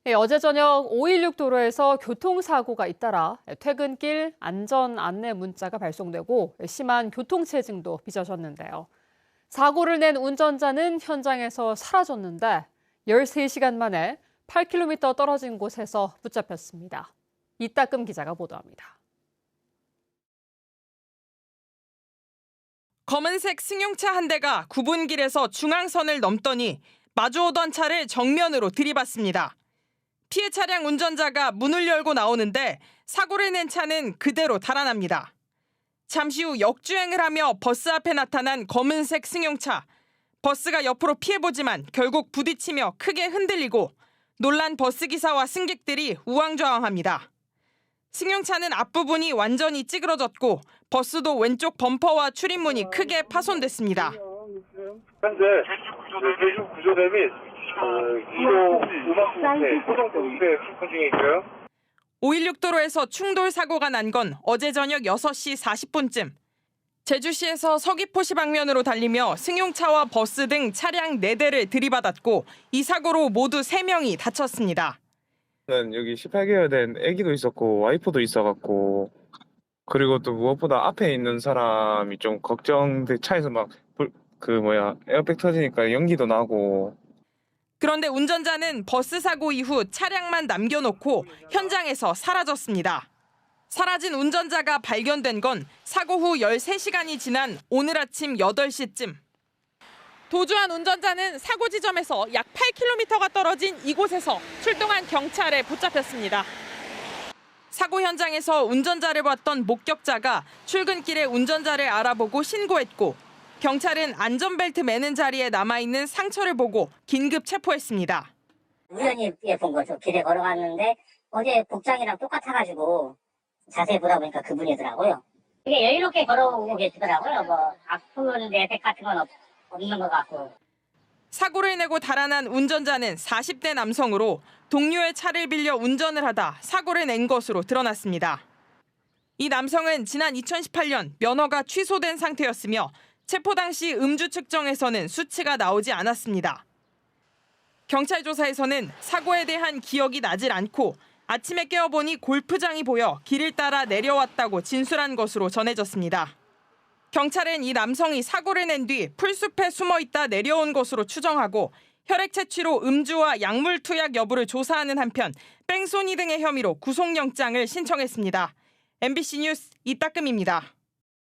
어제 저녁 516 도로에서 교통사고가 잇따라 퇴근길 안전 안내 문자가 발송되고 심한 교통체증도 빚어졌는데요. 사고를 낸 운전자는 현장에서 사라졌는데 13시간 만에 8km 떨어진 곳에서 붙잡혔습니다. 이따금 기자가 보도합니다. 검은색 승용차 한 대가 구분길에서 중앙선을 넘더니 마주오던 차를 정면으로 들이받습니다. 피해 차량 운전자가 문을 열고 나오는데 사고를 낸 차는 그대로 달아납니다. 잠시 후 역주행을 하며 버스 앞에 나타난 검은색 승용차. 버스가 옆으로 피해보지만 결국 부딪히며 크게 흔들리고 놀란 버스기사와 승객들이 우왕좌왕합니다. 승용차는 앞부분이 완전히 찌그러졌고 버스도 왼쪽 범퍼와 출입문이 크게 파손됐습니다. 현재 제주 구조대 및 2호 우방부대, 소동대 우대 출근 중에 있고요. 516 도로에서 충돌 사고가 난 건 어제 저녁 6시 40분쯤. 제주시에서 서귀포시 방면으로 달리며 승용차와 버스 등 차량 4대를 들이받았고 이 사고로 모두 3명이 다쳤습니다. 여기 18개월 된 아기도 있었고 와이프도 있어갖고 그리고 또 무엇보다 앞에 있는 사람이 좀 걱정돼. 차에서 막 에어백 터지니까 연기도 나고. 그런데 운전자는 버스 사고 이후 차량만 남겨놓고 현장에서 사라졌습니다. 사라진 운전자가 발견된 건 사고 후 13시간이 지난 오늘 아침 8시쯤. 도주한 운전자는 사고 지점에서 약 8km가 떨어진 이곳에서 출동한 경찰에 붙잡혔습니다. 사고 현장에서 운전자를 봤던 목격자가 출근길에 운전자를 알아보고 신고했고 경찰은 안전벨트 매는 자리에 남아있는 상처를 보고 긴급 체포했습니다. 우연히 본 거죠. 길에 걸어갔는데 어제 복장이랑 똑같아가지고 자세히 보다 보니까 그분이더라고요. 되게 여유롭게 걸어오고 계시더라고요. 뭐 아픈 내색 같은 건 없는 것 같고. 사고를 내고 달아난 운전자는 40대 남성으로 동료의 차를 빌려 운전을 하다 사고를 낸 것으로 드러났습니다. 이 남성은 지난 2018년 면허가 취소된 상태였으며 체포 당시 음주 측정에서는 수치가 나오지 않았습니다. 경찰 조사에서는 사고에 대한 기억이 나질 않고 아침에 깨어보니 골프장이 보여 길을 따라 내려왔다고 진술한 것으로 전해졌습니다. 경찰은 이 남성이 사고를 낸 뒤 풀숲에 숨어있다 내려온 것으로 추정하고 혈액 채취로 음주와 약물 투약 여부를 조사하는 한편 뺑소니 등의 혐의로 구속영장을 신청했습니다. MBC 뉴스 이따금입니다.